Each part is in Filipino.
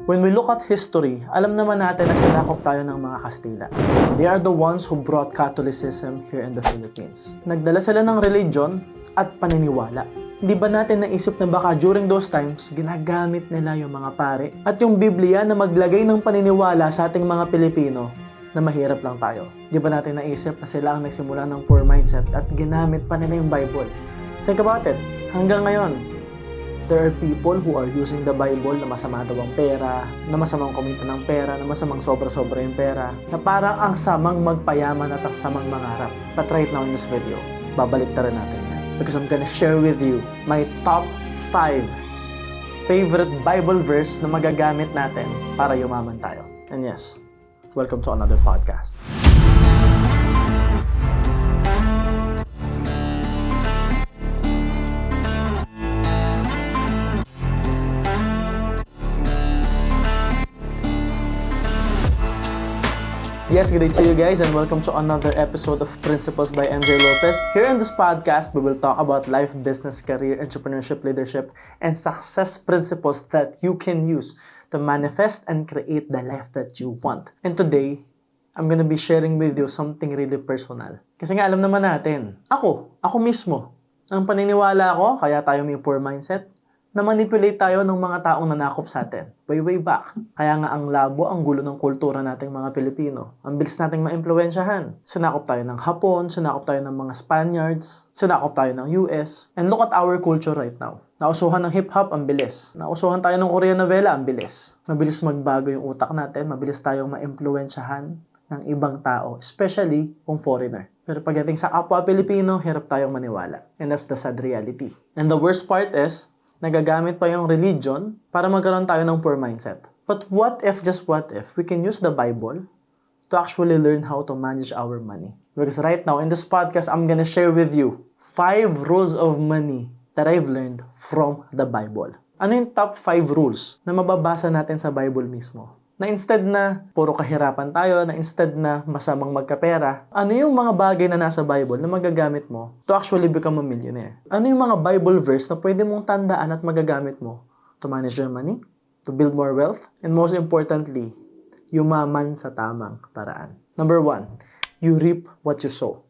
When we look at history, alam naman natin na sinakop tayo ng mga Kastila. They are the ones who brought Catholicism here in the Philippines. Nagdala sila ng religion at paniniwala. Hindi ba natin naisip na baka during those times, ginagamit nila yung mga pare at yung Biblia na maglagay ng paniniwala sa ating mga Pilipino na mahirap lang tayo? Hindi ba natin naisip na sila ang nagsimula ng poor mindset at ginamit pa nila yung Bible? Think about it. Hanggang ngayon, there are people who are using the Bible na masama daw ang pera, na masamang kumita ng pera, na masamang sobra-sobra yung pera, na parang ang samang magpayaman at ang samang mangarap. But right now in this video, babalik na rin natin yan. Because I'm gonna share with you my top 5 favorite Bible verse na magagamit natin para yumaman tayo. And yes, welcome to another podcast. Yes, good day to you guys and welcome to another episode of Principles by MJ Lopez. Here in this podcast, we will talk about life, business, career, entrepreneurship, leadership, and success principles that you can use to manifest and create the life that you want. And today, I'm gonna be sharing with you something really personal. Kasi nga alam naman natin, ako mismo, ang paniniwala ko, kaya tayo may poor mindset, na manipulate tayo ng mga taong nanakop sa atin. Way back. Kaya nga ang labo, ang gulo ng kultura nating mga Pilipino. Ang bilis nating maimpluwensyahan. Sinakop tayo ng Hapon, sinakop tayo ng mga Spaniards, sinakop tayo ng US. And look at our culture right now. Nausuhan ng hip-hop, ang bilis. Nausuhan tayo ng Korean novela, ang bilis. Mabilis magbago yung utak natin, mabilis tayong maimpluwensyahan ng ibang tao, especially kung foreigner. Pero pagdating sa kapwa Pilipino, hirap tayong maniwala. And that's the sad reality. And the worst part is, nagagamit pa yung religion para magkaroon tayo ng poor mindset. But what if, just what if, we can use the Bible to actually learn how to manage our money? Because right now, in this podcast, I'm gonna share with you 5 rules of money that I've learned from the Bible. Ano yung top 5 rules na mababasa natin sa Bible mismo? Na instead na puro kahirapan tayo, na instead na masamang magkapera, ano yung mga bagay na nasa Bible na magagamit mo to actually become a millionaire? Ano yung mga Bible verse na pwede mong tandaan at magagamit mo to manage your money, to build more wealth, and most importantly, yumaman sa tamang paraan? Number 1, you reap what you sow.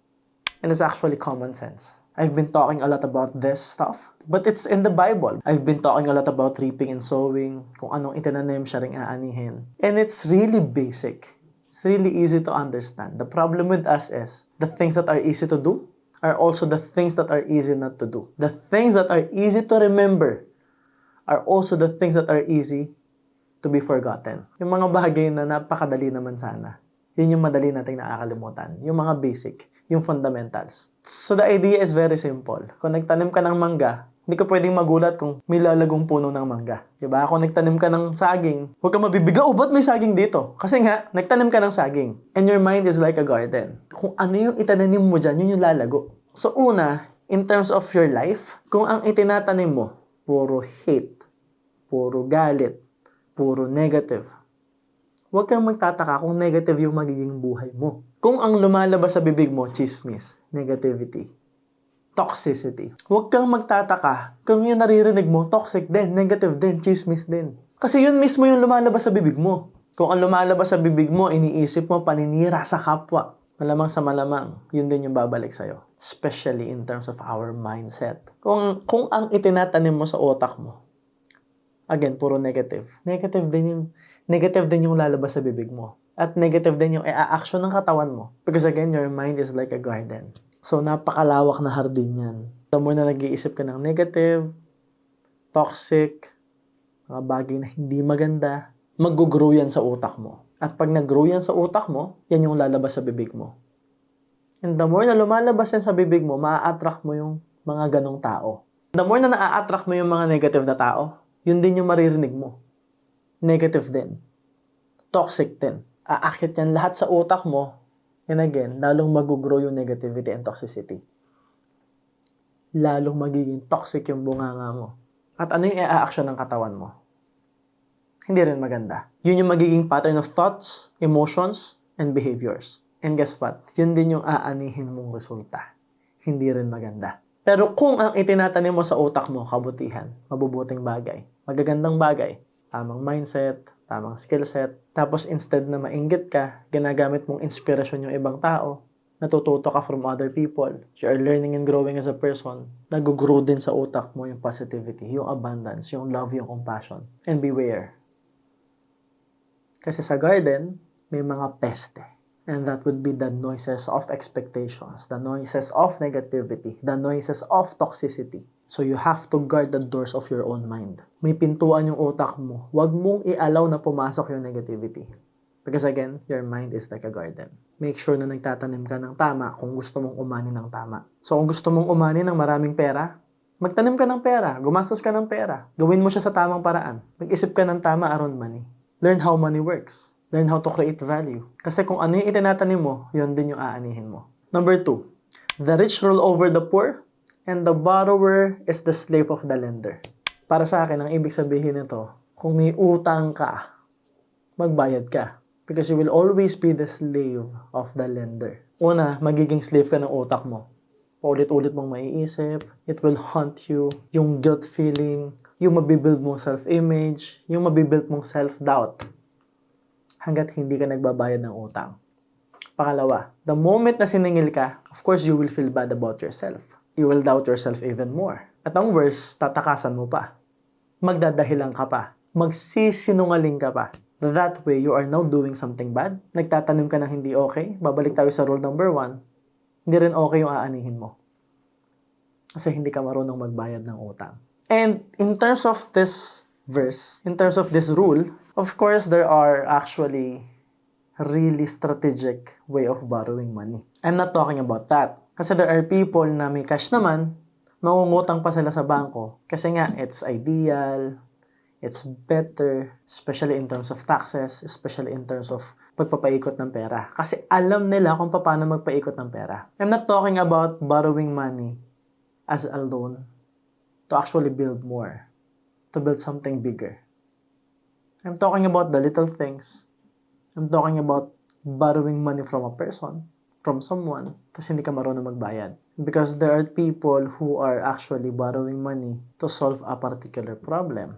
And it's actually common sense. I've been talking a lot about this stuff, but it's in the Bible. I've been talking a lot about reaping and sowing, kung anong itinanim siya ring aanihin. And it's really basic. It's really easy to understand. The problem with us is, the things that are easy to do are also the things that are easy not to do. The things that are easy to remember are also the things that are easy to be forgotten. Yung mga bagay na napakadali naman sana. Yun yung madali nating nakakalimutan. Yung mga basic, yung fundamentals. So the idea is very simple. Kung nagtanim ka ng mangga, hindi ka pwedeng magulat kung may lalagong puno ng mangga. Diba? Kung nagtanim ka ng saging, huwag ka mabibiga, ba't may saging dito? Kasi nga, nagtanim ka ng saging. And your mind is like a garden. Kung ano yung itananim mo dyan, yun yung lalago. So una, in terms of your life, kung ang itinatanim mo, puro hate, puro galit, puro negative, huwag kang magtataka kung negative yung magiging buhay mo. Kung ang lumalabas sa bibig mo, chismis, negativity, toxicity, huwag kang magtataka kung yung naririnig mo, toxic din, negative din, chismis din. Kasi yun mismo yung lumalabas sa bibig mo. Kung ang lumalabas sa bibig mo, iniisip mo, paninira sa kapwa, malamang sa malamang, yun din yung babalik sa'yo. Especially in terms of our mindset. Kung ang itinatanim mo sa utak mo, again, puro negative. Negative din yung lalabas sa bibig mo. At negative din yung i-action ng katawan mo. Because again, your mind is like a garden. So, napakalawak na hardin yan. The more na nag-iisip ka ng negative, toxic, mga bagay na hindi maganda, mag-grow yan sa utak mo. At pag nag-grow yan sa utak mo, yan yung lalabas sa bibig mo. And the more na lumalabas yan sa bibig mo, maa-attract mo yung mga ganong tao. The more na na-attract mo yung mga negative na tao, yun din yung maririnig mo. Negative din. Toxic din. Aakit yan lahat sa utak mo. And again, lalong mag-grow yung negativity and toxicity. Lalong magiging toxic yung bunganga mo. At ano yung i-action ng katawan mo? Hindi rin maganda. Yun yung magiging pattern of thoughts, emotions, and behaviors. And guess what? Yun din yung aanihin mong resulta. Hindi rin maganda. Pero kung ang itinatanim mo sa utak mo, kabutihan, mabubuting bagay, magagandang bagay, tamang mindset, tamang skill set. Tapos instead na mainggit ka, ginagamit mong inspirasyon yung ibang tao, natututo ka from other people, you are learning and growing as a person, nag-grow din sa utak mo yung positivity, yung abundance, yung love, yung compassion. And beware. Kasi sa garden, may mga peste. And that would be the noises of expectations, the noises of negativity, the noises of toxicity. So you have to guard the doors of your own mind. May pintuan yung utak mo. Huwag mong i-allow na pumasok yung negativity. Because again, your mind is like a garden. Make sure na nagtatanim ka ng tama kung gusto mong umani ng tama. So kung gusto mong umani ng maraming pera, magtanim ka ng pera, gumastos ka ng pera. Gawin mo siya sa tamang paraan. Mag-isip ka ng tama around money. Learn how money works. Learn how to create value. Kasi kung ano yung itinatanim mo, yun din yung aanihin mo. Number 2, the rich rule over the poor and the borrower is the slave of the lender. Para sa akin, ang ibig sabihin nito, kung may utang ka, magbayad ka. Because you will always be the slave of the lender. Una, magiging slave ka ng utak mo. Paulit-ulit mong maiisip, it will haunt you, yung guilt feeling, yung mabibuild mong self-image, yung mabibuild mong self-doubt. Hanggat hindi ka nagbabayad ng utang. Pangalawa, the moment na siningil ka, of course, you will feel bad about yourself. You will doubt yourself even more. At ang worst, tatakasan mo pa. Magdadahilan ka pa. Magsisinungaling ka pa. That way, you are now doing something bad. Nagtatanim ka ng hindi okay. Babalik tayo sa rule number 1. Hindi rin okay yung aanihin mo. Kasi hindi ka marunong magbayad ng utang. And in terms of this verse, in terms of this rule, of course, there are actually really strategic way of borrowing money. I'm not talking about that. Kasi there are people na may cash naman, mangungutang pa sila sa bangko. Kasi nga, it's ideal, it's better, especially in terms of taxes, especially in terms of pagpapaikot ng pera. Kasi alam nila kung paano magpaikot ng pera. I'm not talking about borrowing money as a loan to actually build more, to build something bigger. I'm talking about the little things. I'm talking about borrowing money from a person, from someone, kasi hindi ka marunong magbayad. Because there are people who are actually borrowing money to solve a particular problem.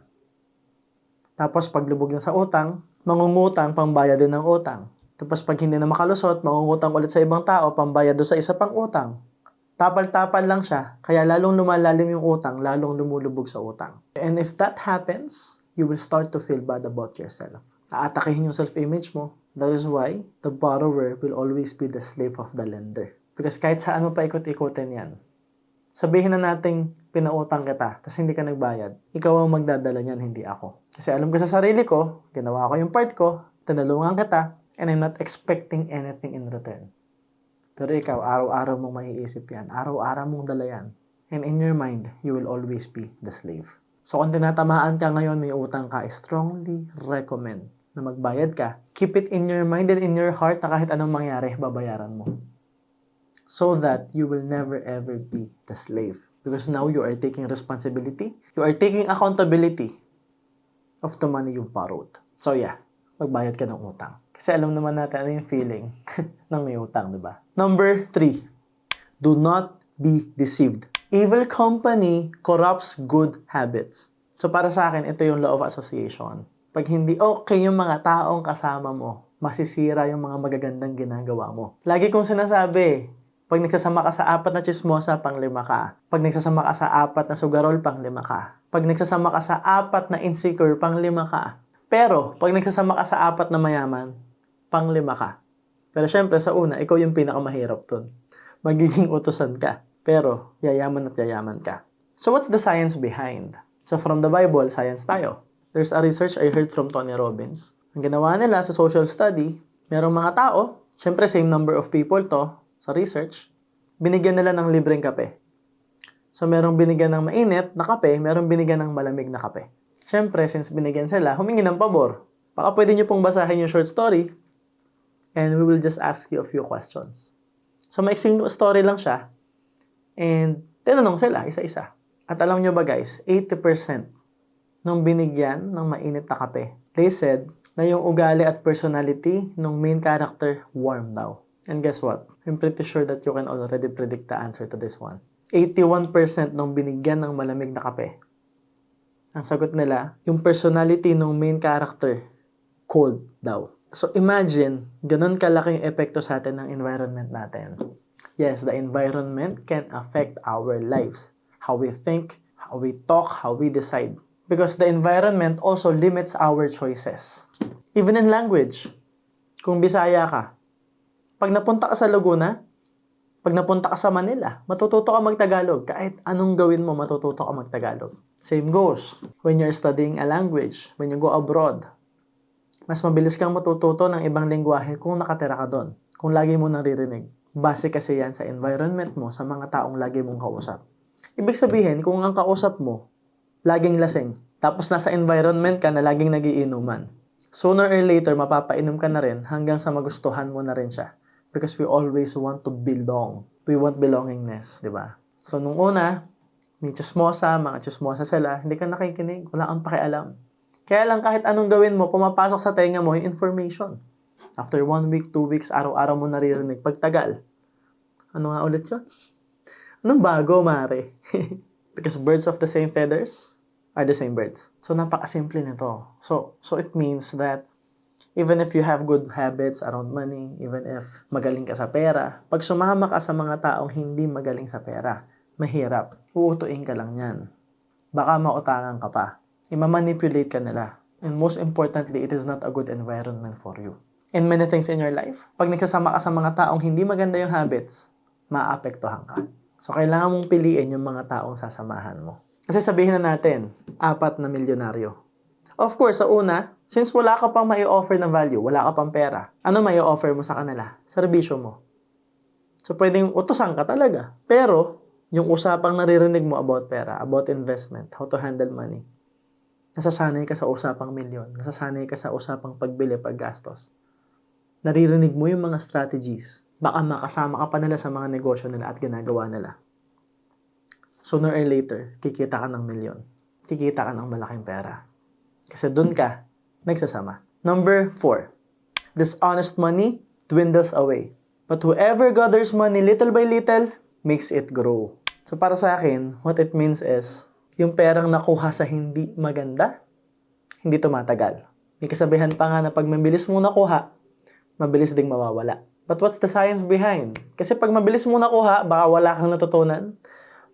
Tapos paglubog na sa utang, mangungutang pangbayad din ng utang. Tapos pag hindi na makalusot, mangungutang ulit sa ibang tao, pambayad do sa isa pang utang. Tapal-tapal lang siya, kaya lalong lumalalim yung utang, lalong lumulubog sa utang. And if that happens, you will start to feel bad about yourself. Aatakihin yung self-image mo. That is why the borrower will always be the slave of the lender. Because kahit saan mo pa ikot-ikotin yan, sabihin na nating pinautang kita, tapos hindi ka nagbayad, ikaw ang magdadala niyan, hindi ako. Kasi alam ko sa sarili ko, ginawa ko yung part ko, tinulungan kita, and I'm not expecting anything in return. Pero ikaw, araw-araw mong maiisip yan, araw-araw mong dala yan. And in your mind, you will always be the slave. So kung tinatamaan ka ngayon, may utang ka, I strongly recommend na magbayad ka. Keep it in your mind and in your heart na kahit anong mangyari, babayaran mo. So that you will never ever be the slave. Because now you are taking responsibility, you are taking accountability of the money you've borrowed. So yeah, magbayad ka ng utang. Kasi alam naman natin ano yung feeling ng may utang, di ba? Number 3, do not be deceived. Evil company corrupts good habits. So para sa akin, ito yung law of association. Pag hindi okay yung mga taong kasama mo, masisira yung mga magagandang ginagawa mo. Lagi kong sinasabi, pag nagsasama ka sa 4 na chismosa, pang 5 ka. Pag nagsasama ka sa 4 na sugarol, pang 5 ka. Pag nagsasama ka sa 4 na insecure, pang 5 ka. Pero, pag nagsasama ka sa 4 na mayaman, pang 5 ka. Pero syempre, sa una, ikaw yung pinakamahirap dun. Magiging utusan ka. Pero, yayaman at yayaman ka. So, what's the science behind? So, from the Bible, science tayo. There's a research I heard from Tony Robbins. Ang ginawa nila sa social study, merong mga tao, syempre same number of people to, sa research, binigyan nila ng libreng kape. So, merong binigyan ng mainit na kape, merong binigyan ng malamig na kape. Syempre, since binigyan sila, humingi ng pabor. Baka pwede nyo pong basahin yung short story and we will just ask you a few questions. So, maiksing story lang siya and tinanong sila, isa-isa. At alam nyo ba guys, 80% nung binigyan ng mainit na kape, they said na yung ugali at personality ng main character warm daw. And guess what? I'm pretty sure that you can already predict the answer to this one. 81% nung binigyan ng malamig na kape, Ang sagot nila, yung personality ng main character, cold daw. So imagine, ganun kalaking epekto sa atin ng environment natin. Yes, the environment can affect our lives. How we think, how we talk, how we decide. Because the environment also limits our choices. Even in language. Kung Bisaya ka, pag napunta ka sa Laguna, pag napunta ka sa Manila, matututo ka mag-Tagalog. Kahit anong gawin mo, matututo ka mag-Tagalog. Same goes when you're studying a language, when you go abroad. Mas mabilis kang matututo ng ibang lengguwahe kung nakatira ka doon, kung lagi mo naririnig. Base kasi yan sa environment mo, sa mga taong lagi mong kausap. Ibig sabihin, kung ang kausap mo, laging lasing, tapos nasa environment ka na laging nagiinuman, sooner or later, mapapainom ka na rin hanggang sa magustuhan mo na rin siya. Because we always want to belong. We want belongingness, di ba? So, nung una, may mga chismosa sila, hindi ka nakikinig, wala kang pakialam. Kaya lang kahit anong gawin mo, pumapasok sa tenga mo yung information. After 1 week, 2 weeks, araw-araw mo naririnig. Pagtagal, ano nga ulit yun? Anong bago, mare? Because birds of the same feathers are the same birds. So, napakasimple nito. So it means that even if you have good habits around money, even if magaling ka sa pera, pag sumama ka sa mga taong hindi magaling sa pera, mahirap. Uutuin ka lang yan. Baka mautangan ka pa. Imamanipulate ka nila. And most importantly, it is not a good environment for you. In many things in your life, pag nagsasama ka sa mga taong hindi maganda yung habits, maapektuhan ka. So, kailangan mong piliin yung mga taong sasamahan mo. Kasi sabihin na natin, 4 na milyonaryo. Of course, sa una, since wala ka pang mai-offer na value, wala ka pang pera, ano mai-offer mo sa kanila? Serbisyo mo. So, pwedeng utusan ka talaga. Pero, yung usapang naririnig mo about pera, about investment, how to handle money, nasasanay ka sa usapang milyon, nasasanay ka sa usapang pagbili, paggastos. Naririnig mo yung mga strategies. Baka makasama ka pa nila sa mga negosyo nila at ginagawa nila. Sooner or later, kikita ka ng milyon. Kikita ka ng malaking pera. Kasi dun ka nagsasama. Number 4. Dishonest money dwindles away. But whoever gathers money little by little makes it grow. So para sa akin, what it means is, yung perang nakuha sa hindi maganda, hindi tumatagal. May kasabihan pa nga na pag mabilis mo nakuha, mabilis ding mawawala. But what's the science behind? Kasi pag mabilis mo nakuha, baka wala kang natutunan,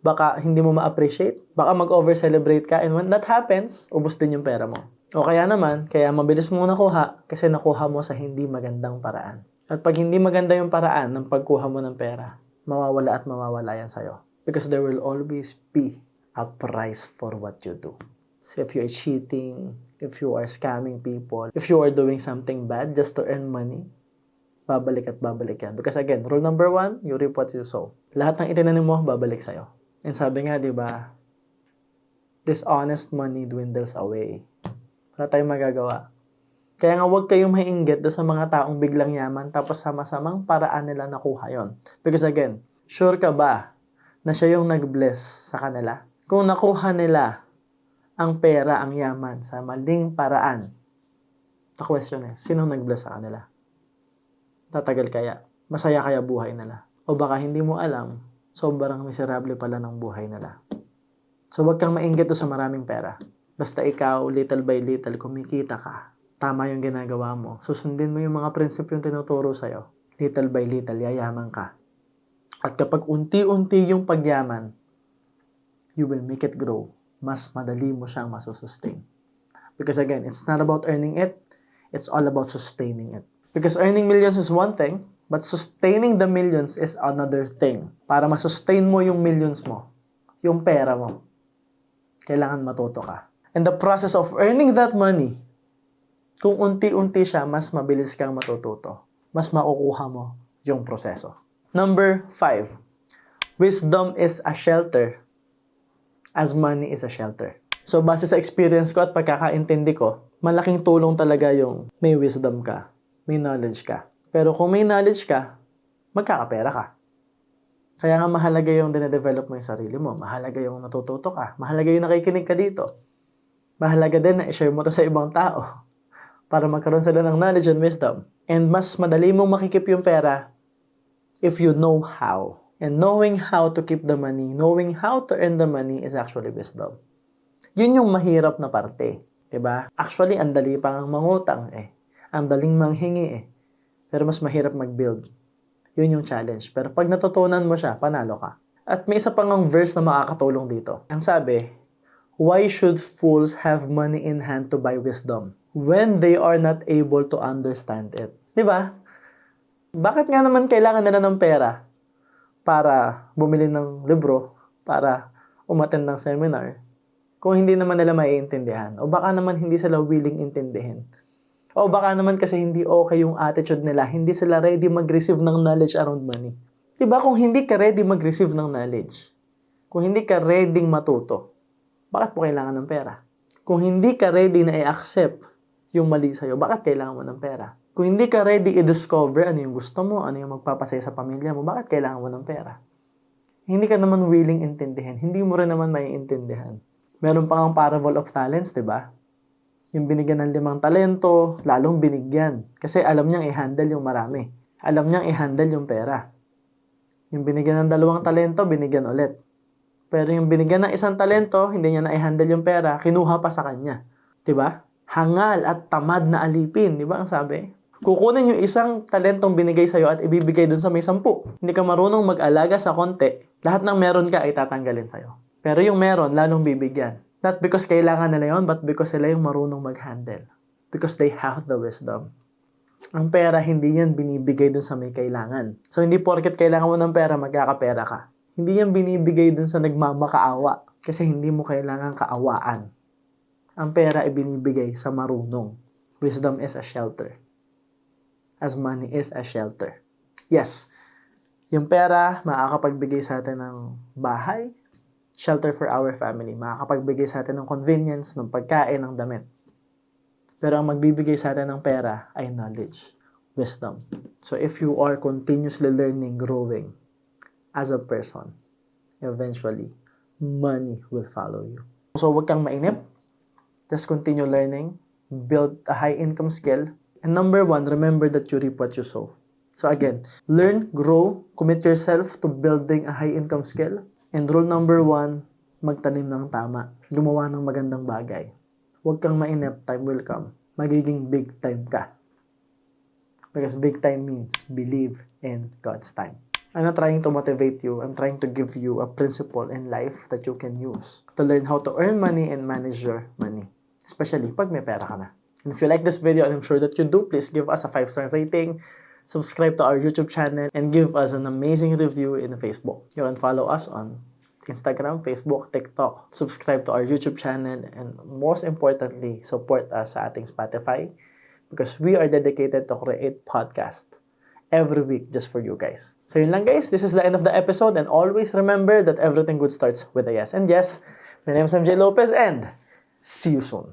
baka hindi mo ma-appreciate, baka mag-over-celebrate ka, and when that happens, ubos din yung pera mo. O kaya naman, kaya mabilis mo nakuha kasi nakuha mo sa hindi magandang paraan. At pag hindi maganda yung paraan ng pagkuha mo ng pera, mawawala at mawawala yan sa'yo. Because there will always be a price for what you do. So if you're cheating, if you are scamming people, if you are doing something bad just to earn money, babalik at babalik yan. Because again, rule number 1, you reap what you sow. Lahat ng itinanim mo, babalik sa'yo. And sabi nga, di ba, dishonest money dwindles away. Wala tayong magagawa. Kaya nga huwag kayong mainggit doon sa mga taong biglang yaman tapos sama-samang paraan nila nakuha yon. Because again, sure ka ba na siya yung nag-bless sa kanila? Kung nakuha nila ang pera, ang yaman sa maling paraan, the question is, sinong nag-bless sa kanila? Tatagal kaya? Masaya kaya buhay nila? O baka hindi mo alam, sobrang miserable pala ng buhay nila. So wag kang mainggit sa maraming pera. Basta ikaw, little by little, kumikita ka. Tama yung ginagawa mo. Susundin mo yung mga prinsipyong tinuturo sa'yo. Little by little, yayaman ka. At kapag unti-unti yung pagyaman, you will make it grow. Mas madali mo siyang masusustain. Because again, it's not about earning it. It's all about sustaining it. Because earning millions is one thing, but sustaining the millions is another thing. Para masustain mo yung millions mo, yung pera mo, kailangan matuto ka. And the process of earning that money, kung unti-unti siya, mas mabilis kang matututo. Mas makukuha mo yung proseso. Number 5. Wisdom is a shelter as money is a shelter. So, base sa experience ko at pagkakaintindi ko, malaking tulong talaga yung may wisdom ka, may knowledge ka. Pero kung may knowledge ka, magkakapera ka. Kaya nga mahalaga yung dinedevelop mo yung sarili mo. Mahalaga yung natututo ka. Mahalaga yung nakikinig ka dito. Mahalaga din na i-share mo to sa ibang tao para magkaroon sila ng knowledge and wisdom. And mas madali mong makikip yung pera if you know how. And knowing how to keep the money, knowing how to earn the money is actually wisdom. Yun yung mahirap na parte. Diba? Actually, ang dali pang mangutang eh. Ang daling manghingi eh. Pero mas mahirap mag-build. Yun yung challenge. Pero pag natutunan mo siya, panalo ka. At may isa pang verse na makakatulong dito. Ang sabi, why should fools have money in hand to buy wisdom when they are not able to understand it? Diba? Bakit nga naman kailangan nila ng pera para bumili ng libro, para umattend ng seminar, kung hindi naman nila maiintindihan? O baka naman hindi sila willing intindihin? O baka naman kasi hindi okay yung attitude nila, hindi sila ready mag-receive ng knowledge around money. Diba? Kung hindi ka ready mag-receive ng knowledge, kung hindi ka ready matuto, bakit mo kailangan ng pera? Kung hindi ka ready na i-accept yung mali sa'yo, bakit kailangan mo ng pera? Kung hindi ka ready i-discover ano yung gusto mo, ano yung magpapasaya sa pamilya mo, bakit kailangan mo ng pera? Hindi ka naman willing intindihin, hindi mo rin naman maiintindihan. Meron pa ang parable of talents, di ba? Yung binigyan ng 5 talento, lalong binigyan. Kasi alam niyang i-handle yung marami. Alam niyang i-handle yung pera. Yung binigyan ng 2 talento, binigyan ulit. Pero yung binigyan ng 1 talento, hindi niya na i-handle yung pera, kinuha pa sa kanya. Di ba? Hangal at tamad na alipin, di ba ang sabi? Kukunin yung 1 talentong binigay sa'yo at ibibigay dun sa may 10. Hindi ka marunong mag-alaga sa konti, lahat ng meron ka ay tatanggalin sa'yo. Pero yung meron, lalong bibigyan. Not because kailangan nila yun, but because sila yung marunong mag-handle. Because they have the wisdom. Ang pera, hindi yan binibigay dun sa may kailangan. So, hindi porket kailangan mo ng pera, magkakapera ka. Hindi yan binibigay dun sa nagmamakaawa. Kasi hindi mo kailangan kaawaan. Ang pera ay binibigay sa marunong. Wisdom is a shelter. As money is a shelter. Yes, yung pera, makakapagbigay sa atin ng bahay, shelter for our family. Makakapagbigay sa atin ng convenience, ng pagkain, ng damit. Pero ang magbibigay sa atin ng pera ay knowledge, wisdom. So if you are continuously learning, growing as a person, eventually, money will follow you. So huwag kang mainip. Just continue learning. Build a high income skill. And number 1, remember that you reap what you sow. So again, learn, grow, commit yourself to building a high income skill. And rule number 1, magtanim ng tama. Gumawa ng magandang bagay. Huwag kang mainip, time will come. Magiging big time ka. Because big time means believe in God's time. I'm not trying to motivate you. I'm trying to give you a principle in life that you can use to learn how to earn money and manage your money. Especially pag may pera ka na. And if you like this video, and I'm sure that you do, please give us a 5-star rating, subscribe to our YouTube channel, and give us an amazing review in Facebook. You can follow us on Instagram, Facebook, TikTok. Subscribe to our YouTube channel, and most importantly, support us sa ating Spotify because we are dedicated to create podcast every week just for you guys. So yun lang guys, this is the end of the episode, and always remember that everything good starts with a yes. And yes, my name is MJ Lopez, and see you soon.